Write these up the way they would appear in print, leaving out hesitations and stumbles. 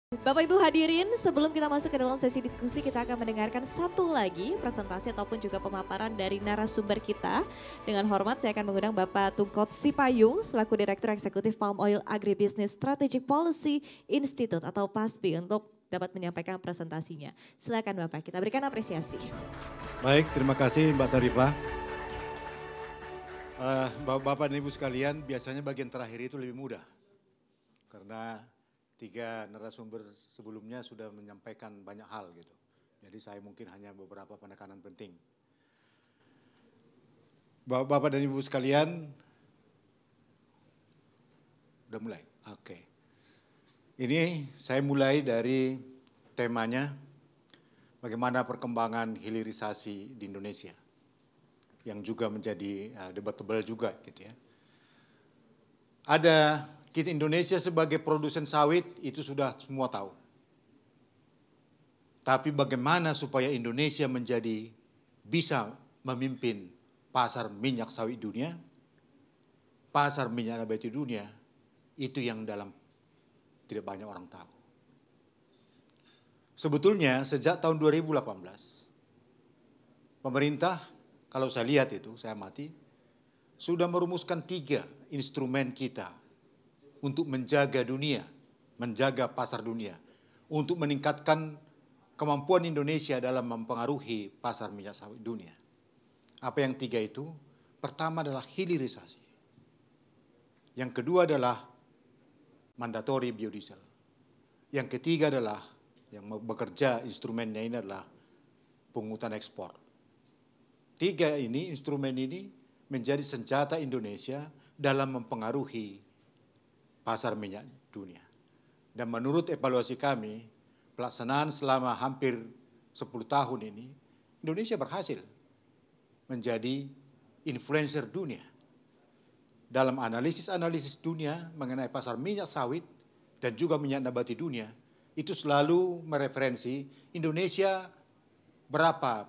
Bapak Ibu hadirin, sebelum kita masuk ke dalam sesi diskusi, kita akan mendengarkan satu lagi presentasi ataupun juga pemaparan dari narasumber kita. Dengan hormat saya akan mengundang Bapak Tungkot Sipayung selaku Direktur Eksekutif Palm Oil Agribusiness Strategic Policy Institute atau PASPI untuk dapat menyampaikan presentasinya. Silakan Bapak, kita berikan apresiasi. Baik, terima kasih Mbak Sarifah. Bapak dan Ibu sekalian, biasanya bagian terakhir itu lebih mudah. Karena 3 narasumber sebelumnya sudah menyampaikan banyak hal gitu. Jadi saya mungkin hanya beberapa penekanan penting. Bapak dan Ibu sekalian, udah mulai? Oke. Ini saya mulai dari temanya, bagaimana perkembangan hilirisasi di Indonesia. Yang juga menjadi debatable juga gitu ya. Ada kita Indonesia sebagai produsen sawit itu sudah semua tahu. Tapi bagaimana supaya Indonesia menjadi bisa memimpin pasar minyak sawit dunia, pasar minyak nabati dunia, itu yang tidak banyak orang tahu. Sebetulnya sejak tahun 2018, pemerintah kalau saya lihat itu, saya amati, sudah merumuskan 3 instrumen kita untuk menjaga dunia, menjaga pasar dunia, untuk meningkatkan kemampuan Indonesia dalam mempengaruhi pasar minyak sawit dunia. Apa yang 3 itu? Pertama adalah hilirisasi. Yang kedua adalah mandatory biodiesel. Yang ketiga adalah yang bekerja instrumennya ini adalah pungutan ekspor. 3 ini, instrumen ini menjadi senjata Indonesia dalam mempengaruhi pasar minyak dunia. Dan menurut evaluasi kami, pelaksanaan selama hampir 10 tahun ini, Indonesia berhasil menjadi influencer dunia. Dalam analisis-analisis dunia mengenai pasar minyak sawit dan juga minyak nabati dunia, itu selalu mereferensi Indonesia berapa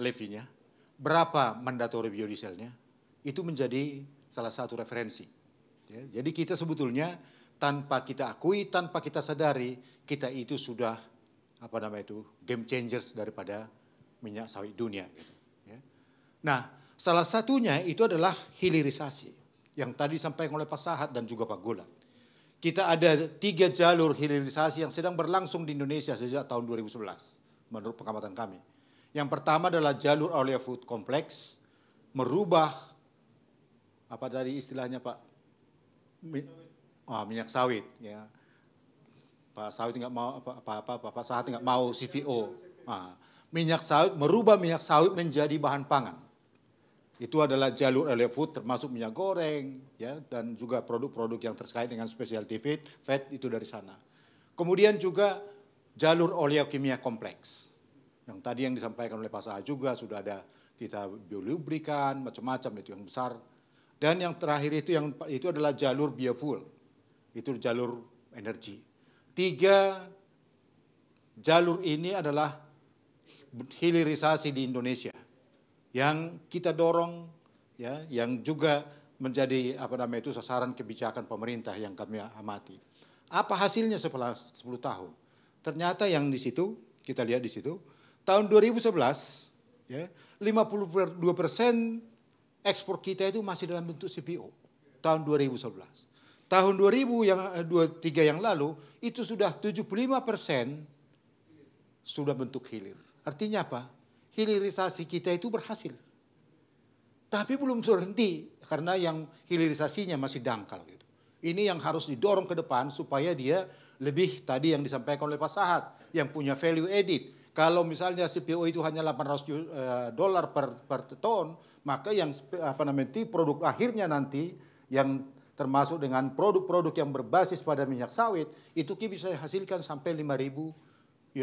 levinya, berapa mandatory biodieselnya, itu menjadi salah satu referensi. Ya, jadi kita sebetulnya tanpa kita akui, tanpa kita sadari, kita itu sudah game changers daripada minyak sawit dunia. Gitu, ya. Nah, salah satunya itu adalah hilirisasi yang tadi disampaikan oleh Pak Sahat dan juga Pak Golan. Kita ada 3 jalur hilirisasi yang sedang berlangsung di Indonesia sejak tahun 2011 menurut pengamatan kami. Yang pertama adalah jalur oil food complex, merubah apa tadi istilahnya Pak? Minyak sawit ya. Pak Sawit nggak mau Pak Sahat nggak mau CVO. Minyak sawit, merubah minyak sawit menjadi bahan pangan. Itu adalah jalur oil food termasuk minyak goreng ya, dan juga produk-produk yang terkait dengan specialty fat itu dari sana. Kemudian juga jalur oleokimia kompleks. Yang tadi yang disampaikan oleh Pak Sahat juga sudah ada kita biolubrikan macam-macam itu yang besar. Dan yang terakhir itu adalah jalur biofuel. Itu jalur energi. 3 jalur ini adalah hilirisasi di Indonesia yang kita dorong ya, yang juga menjadi sasaran kebijakan pemerintah yang kami amati. Apa hasilnya setelah 10 tahun? Ternyata yang di situ kita lihat di situ tahun 2011 ya 52% ekspor kita itu masih dalam bentuk CPO tahun 2011. Tahun 2023 yang lalu itu sudah 75% sudah bentuk hilir. Artinya apa? Hilirisasi kita itu berhasil. Tapi belum berhenti karena yang hilirisasinya masih dangkal gitu. Ini yang harus didorong ke depan supaya dia lebih tadi yang disampaikan oleh Pak Sahat yang punya value added. Kalau misalnya CPO itu hanya $800 per ton, maka yang produk akhirnya nanti yang termasuk dengan produk-produk yang berbasis pada minyak sawit itu bisa hasilkan sampai $5.000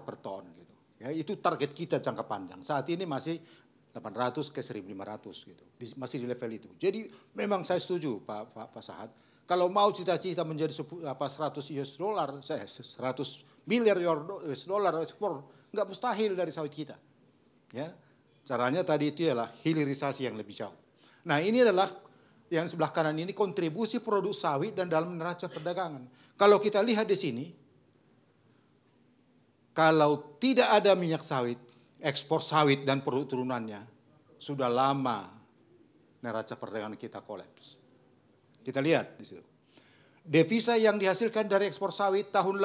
per ton gitu. Ya, itu target kita jangka panjang. Saat ini masih 800 ke 1.500 gitu. Masih di level itu. Jadi memang saya setuju Pak Sahat. Kalau mau cita-cita menjadi $100 miliar ekspor, nggak mustahil dari sawit kita. Ya, caranya tadi itu adalah hilirisasi yang lebih jauh. Nah ini adalah yang sebelah kanan ini kontribusi produk sawit dan dalam neraca perdagangan. Kalau kita lihat di sini, kalau tidak ada minyak sawit, ekspor sawit dan produk turunannya, sudah lama neraca perdagangan kita kolaps. Kita lihat di situ. Devisa yang dihasilkan dari ekspor sawit tahun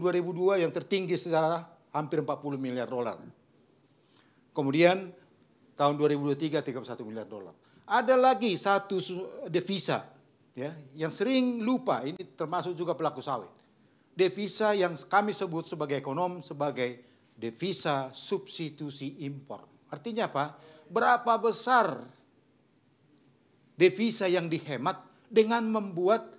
2002 yang tertinggi secara hampir 40 miliar dolar. Kemudian tahun 2023 31 miliar dolar. Ada lagi satu devisa ya yang sering lupa, ini termasuk juga pelaku sawit. Devisa yang kami sebut sebagai ekonom sebagai devisa substitusi impor. Artinya apa? Berapa besar devisa yang dihemat dengan membuat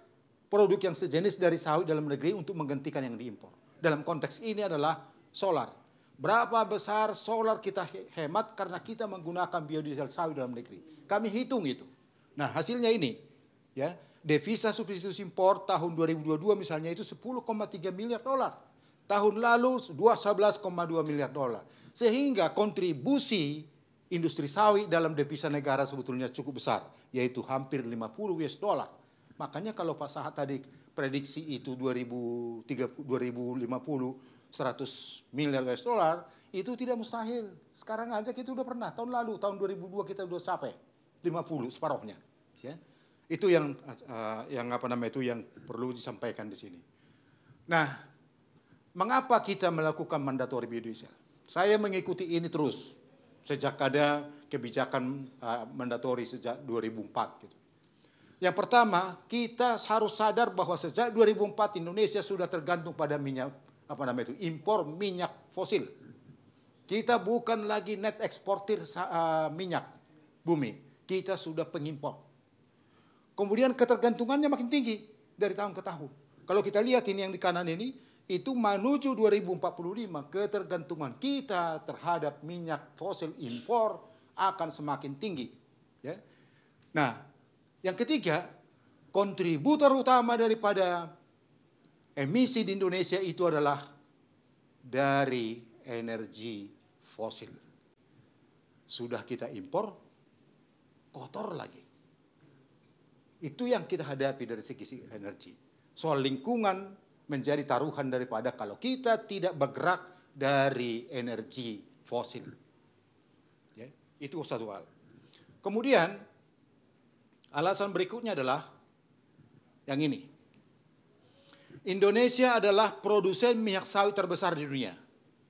produk yang sejenis dari sawit dalam negeri untuk menggantikan yang diimpor. Dalam konteks ini adalah solar. Berapa besar solar kita hemat karena kita menggunakan biodiesel sawit dalam negeri. Kami hitung itu. Nah hasilnya ini. Ya, devisa substitusi impor tahun 2022 misalnya itu 10,3 miliar dolar. Tahun lalu 11,2 miliar dolar. Sehingga kontribusi industri sawit dalam devisa negara sebetulnya cukup besar. Yaitu hampir 50 US dollar. Makanya kalau Pak Sahat tadi prediksi itu 2050 100 miliar US dollar itu tidak mustahil. Sekarang aja kita udah pernah tahun lalu tahun 2002 kita udah sampai 50 separuhnya. Ya. Itu yang perlu disampaikan di sini. Nah, mengapa kita melakukan mandatory biodiesel? Saya mengikuti ini terus sejak ada kebijakan mandatory sejak 2004 gitu. Yang pertama, kita harus sadar bahwa sejak 2004 Indonesia sudah tergantung pada impor minyak fosil. Kita bukan lagi net eksportir minyak bumi, kita sudah pengimpor. Kemudian ketergantungannya makin tinggi dari tahun ke tahun. Kalau kita lihat ini yang di kanan ini, itu menuju 2045 ketergantungan kita terhadap minyak fosil impor akan semakin tinggi. Ya. Nah, yang ketiga, kontributor utama daripada emisi di Indonesia itu adalah dari energi fosil. Sudah kita impor, kotor lagi. Itu yang kita hadapi dari segi energi. Soal lingkungan menjadi taruhan daripada kalau kita tidak bergerak dari energi fosil. Ya, itu satu hal. Kemudian, alasan berikutnya adalah yang ini. Indonesia adalah produsen minyak sawit terbesar di dunia.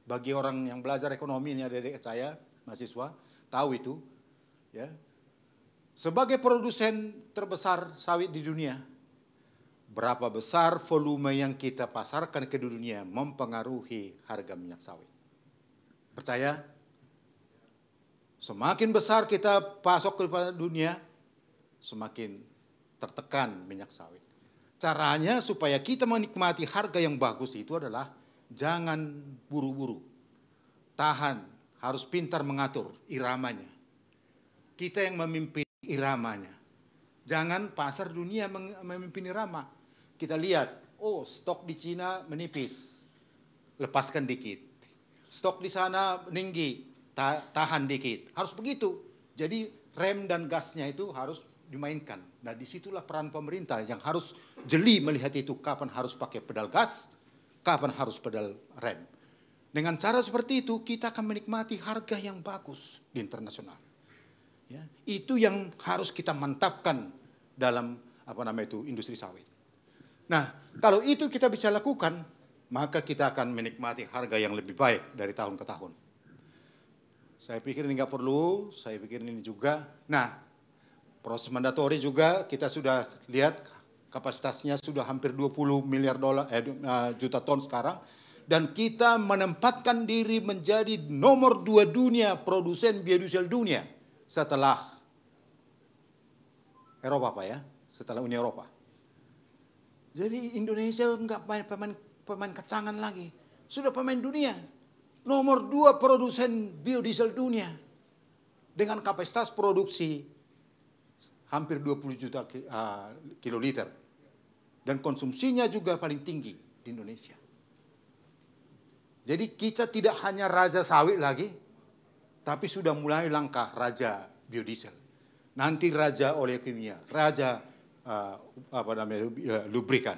Bagi orang yang belajar ekonomi, ini adik-adik saya, mahasiswa, tahu itu. Ya. Sebagai produsen terbesar sawit di dunia, berapa besar volume yang kita pasarkan ke dunia mempengaruhi harga minyak sawit. Percaya? Semakin besar kita pasok ke dunia, semakin tertekan minyak sawit. Caranya supaya kita menikmati harga yang bagus itu adalah jangan buru-buru. Tahan, harus pintar mengatur iramanya. Kita yang memimpin iramanya. Jangan pasar dunia memimpin irama. Kita lihat, oh stok di Cina menipis, lepaskan dikit. Stok di sana meninggi, tahan dikit. Harus begitu. Jadi rem dan gasnya itu harus dimainkan. Nah disitulah peran pemerintah yang harus jeli melihat itu kapan harus pakai pedal gas, kapan harus pedal rem. Dengan cara seperti itu kita akan menikmati harga yang bagus di internasional. Ya, itu yang harus kita mantapkan dalam industri sawit. Nah kalau itu kita bisa lakukan, maka kita akan menikmati harga yang lebih baik dari tahun ke tahun. Saya pikir ini nggak perlu, saya pikir ini juga. Nah, proses mandatori juga kita sudah lihat kapasitasnya sudah hampir 20 miliar juta ton sekarang. Dan kita menempatkan diri menjadi nomor 2 dunia produsen biodiesel dunia setelah Eropa Pak ya, setelah Uni Eropa. Jadi Indonesia enggak pemain kecangan lagi, sudah pemain dunia. Nomor 2 produsen biodiesel dunia dengan kapasitas produksi hampir 20 juta kiloliter. Dan konsumsinya juga paling tinggi di Indonesia. Jadi kita tidak hanya raja sawit lagi, tapi sudah mulai langkah raja biodiesel. Nanti raja oleh kimia, raja lubrikan.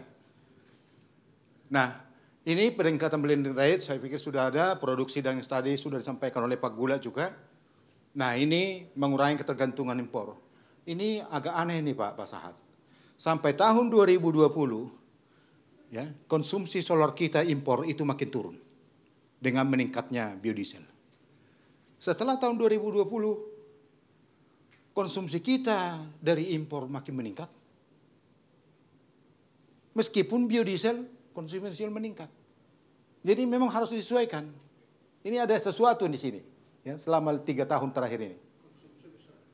Nah, Ini peningkatan blending rate, saya pikir sudah ada, produksi dan tadi sudah disampaikan oleh Pak Gula juga. Nah ini mengurangi ketergantungan impor. Ini agak aneh nih Pak Sahat. Sampai tahun 2020, ya, konsumsi solar kita impor itu makin turun dengan meningkatnya biodiesel. Setelah tahun 2020, konsumsi kita dari impor makin meningkat. Meskipun biodiesel, konsumsi biodiesel meningkat. Jadi memang harus disesuaikan. Ini ada sesuatu di sini, ya, selama 3 tahun terakhir ini.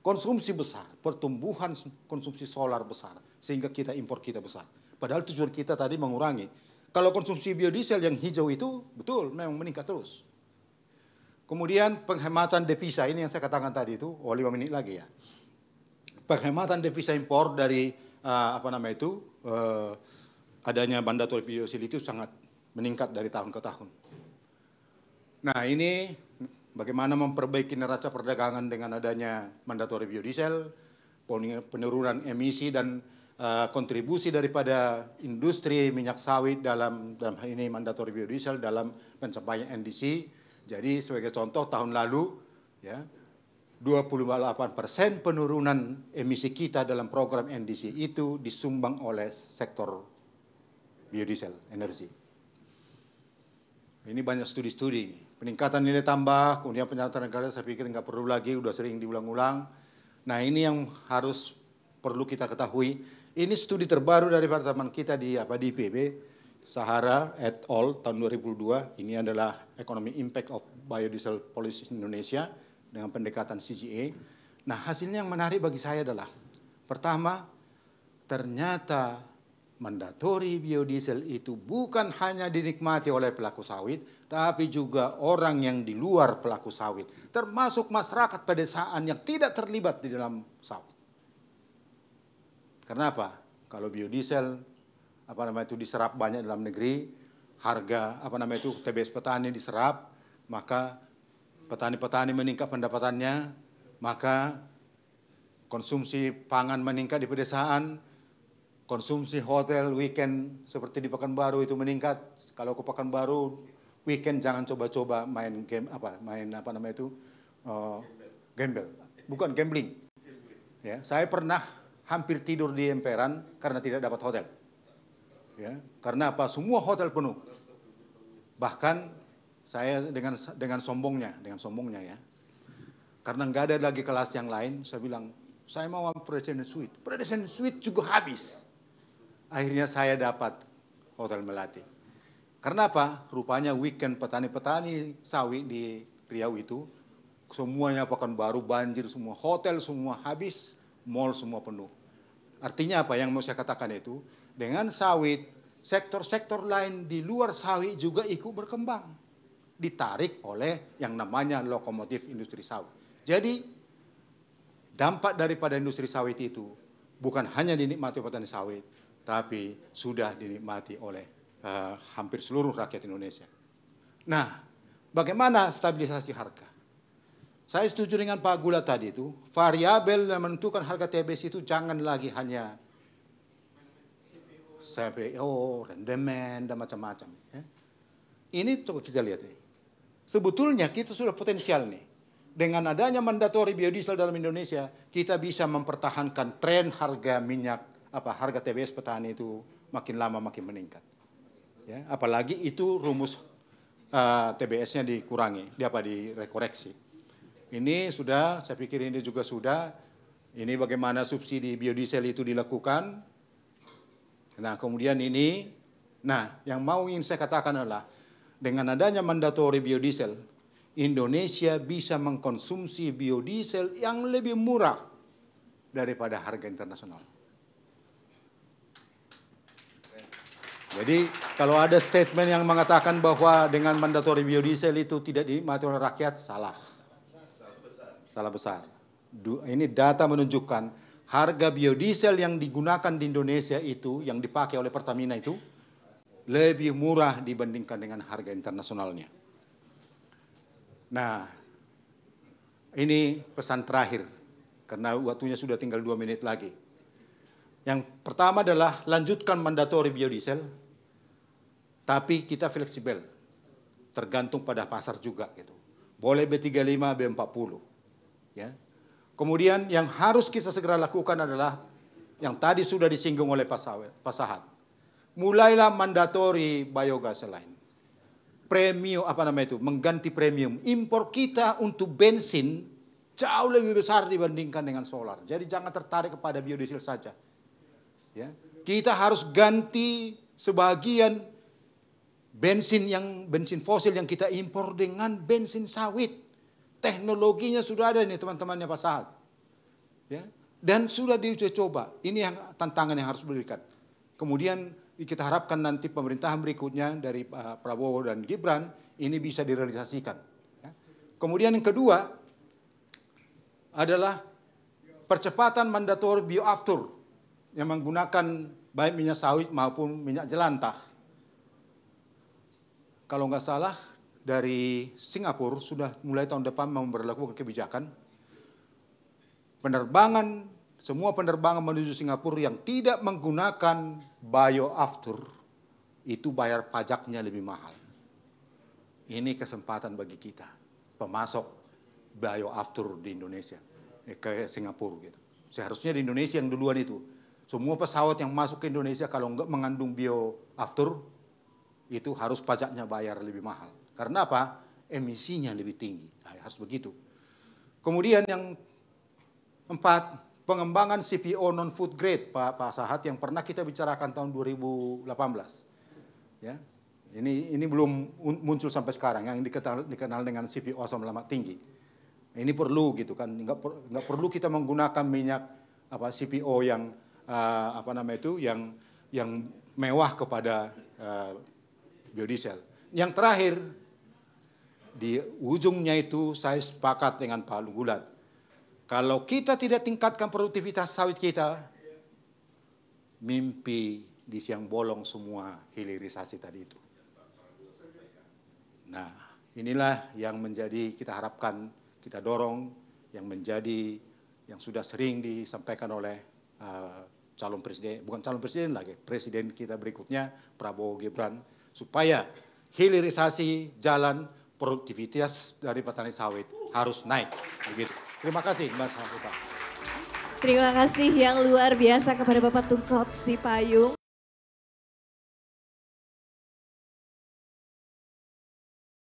Konsumsi besar, pertumbuhan konsumsi solar besar, sehingga kita impor kita besar. Padahal tujuan kita tadi mengurangi. Kalau konsumsi biodiesel yang hijau itu, betul, memang meningkat terus. Kemudian penghematan devisa, ini yang saya katakan tadi itu, 5 menit lagi ya. Penghematan devisa impor dari, adanya mandatory biodiesel itu sangat meningkat dari tahun ke tahun. Nah ini bagaimana memperbaiki neraca perdagangan dengan adanya mandatory biodiesel, penurunan emisi dan kontribusi daripada industri minyak sawit dalam hal ini mandatory biodiesel dalam pencapaian NDC. Jadi sebagai contoh tahun lalu ya 28% penurunan emisi kita dalam program NDC itu disumbang oleh sektor biodiesel energi. Ini banyak studi-studi. Peningkatan nilai tambah, kemudian penyerapan negara saya pikir nggak perlu lagi, udah sering diulang-ulang. Nah ini yang harus perlu kita ketahui. Ini studi terbaru dari teman kita di IPB, Sahara et al. Tahun 2002. Ini adalah Economic Impact of Biodiesel Policy Indonesia dengan pendekatan CGA. Nah hasilnya yang menarik bagi saya adalah, pertama, ternyata mandatory biodiesel itu bukan hanya dinikmati oleh pelaku sawit, tapi juga orang yang di luar pelaku sawit, termasuk masyarakat pedesaan yang tidak terlibat di dalam sawit. Karena apa? Kalau biodiesel diserap banyak dalam negeri, harga TBS petani diserap, maka petani-petani meningkat pendapatannya, maka konsumsi pangan meningkat di pedesaan, konsumsi hotel weekend seperti di Pekanbaru itu meningkat. Kalau ke Pekanbaru weekend jangan coba-coba main game gambling. Bukan gambling. Ya, saya pernah hampir tidur di emperan karena tidak dapat hotel. Ya, karena apa? Semua hotel penuh. Bahkan saya dengan sombongnya ya. Karena nggak ada lagi kelas yang lain, saya bilang, saya mau President Suite. President Suite juga habis. Akhirnya saya dapat Hotel Melati. Karena apa? Rupanya weekend petani-petani sawit di Riau itu, semuanya Pekanbaru banjir, semua hotel semua habis, mall semua penuh. Artinya apa yang mau saya katakan itu, dengan sawit, sektor-sektor lain di luar sawit juga ikut berkembang. Ditarik oleh yang namanya lokomotif industri sawit. Jadi, dampak daripada industri sawit itu bukan hanya dinikmati petani sawit, tapi sudah dinikmati oleh hampir seluruh rakyat Indonesia. Nah, bagaimana stabilisasi harga? Saya setuju dengan Pak Gula tadi itu, variabel yang menentukan harga TBS itu jangan lagi hanya CPO, rendemen, dan macam-macam. Ya. Ini coba kita lihat nih. Sebetulnya kita sudah potensial nih. Dengan adanya mandatory biodiesel dalam Indonesia, kita bisa mempertahankan tren harga minyak, harga TBS petani itu makin lama makin meningkat. Ya, apalagi itu rumus TBS-nya dikurangi, direkoreksi. Ini sudah, saya pikir ini juga sudah. Ini bagaimana subsidi biodiesel itu dilakukan. Nah, kemudian ini, yang ingin saya katakan adalah dengan adanya mandatory biodiesel, Indonesia bisa mengkonsumsi biodiesel yang lebih murah daripada harga internasional. Jadi kalau ada statement yang mengatakan bahwa dengan mandatory biodiesel itu tidak dinikmati oleh rakyat, salah. Salah besar. Ini data menunjukkan harga biodiesel yang digunakan di Indonesia itu, yang dipakai oleh Pertamina itu, lebih murah dibandingkan dengan harga internasionalnya. Nah, ini pesan terakhir, karena waktunya sudah tinggal 2 menit lagi. Yang pertama adalah lanjutkan mandatory biodiesel, Tapi kita fleksibel, tergantung pada pasar juga gitu. Boleh B35, B40. Ya. Kemudian yang harus kita segera lakukan adalah yang tadi sudah disinggung oleh Pak Sahat. Mulailah mandatory biogas lain. Premium mengganti premium. Impor kita untuk bensin jauh lebih besar dibandingkan dengan solar. Jadi jangan tertarik kepada biodiesel saja. Ya. Kita harus ganti sebagian bensin fosil yang kita impor dengan bensin sawit. Teknologinya sudah ada nih teman-temannya Pak Sahat. Ya. Dan sudah diuji coba. Ini yang tantangan yang harus diberikan. Kemudian kita harapkan nanti pemerintahan berikutnya dari Pak Prabowo dan Gibran ini bisa direalisasikan. Ya. Kemudian yang kedua adalah percepatan mandatori bioaftur yang menggunakan baik minyak sawit maupun minyak jelantah. Kalau nggak salah dari Singapura sudah mulai tahun depan memberlakukan kebijakan semua penerbangan menuju Singapura yang tidak menggunakan bioaftur itu bayar pajaknya lebih mahal. Ini kesempatan bagi kita, pemasok bioaftur di Indonesia, ke Singapura gitu. Seharusnya di Indonesia yang duluan itu. Semua pesawat yang masuk ke Indonesia kalau nggak mengandung bioaftur, itu harus pajaknya bayar lebih mahal. Karena apa? Emisinya lebih tinggi. Nah, harus begitu. Kemudian yang 4, pengembangan CPO non-food grade, Pak Sahat, yang pernah kita bicarakan tahun 2018. Ya, ini belum muncul sampai sekarang, yang dikenal dengan CPO asam lemak tinggi. Ini perlu gitu kan, nggak perlu kita menggunakan minyak CPO yang yang mewah kepada biodiesel. Yang terakhir, di ujungnya itu saya sepakat dengan Pak Gulat. Kalau kita tidak tingkatkan produktivitas sawit kita, mimpi di siang bolong semua hilirisasi tadi itu. Nah, inilah yang menjadi kita harapkan, kita dorong, yang sudah sering disampaikan oleh calon presiden, bukan calon presiden lagi, presiden kita berikutnya, Prabowo Gibran, supaya hilirisasi jalan, produktivitas dari petani sawit harus naik. Begitu. Terima kasih Mas Hafifa. Terima kasih yang luar biasa kepada Bapak Tungkot Sipayung.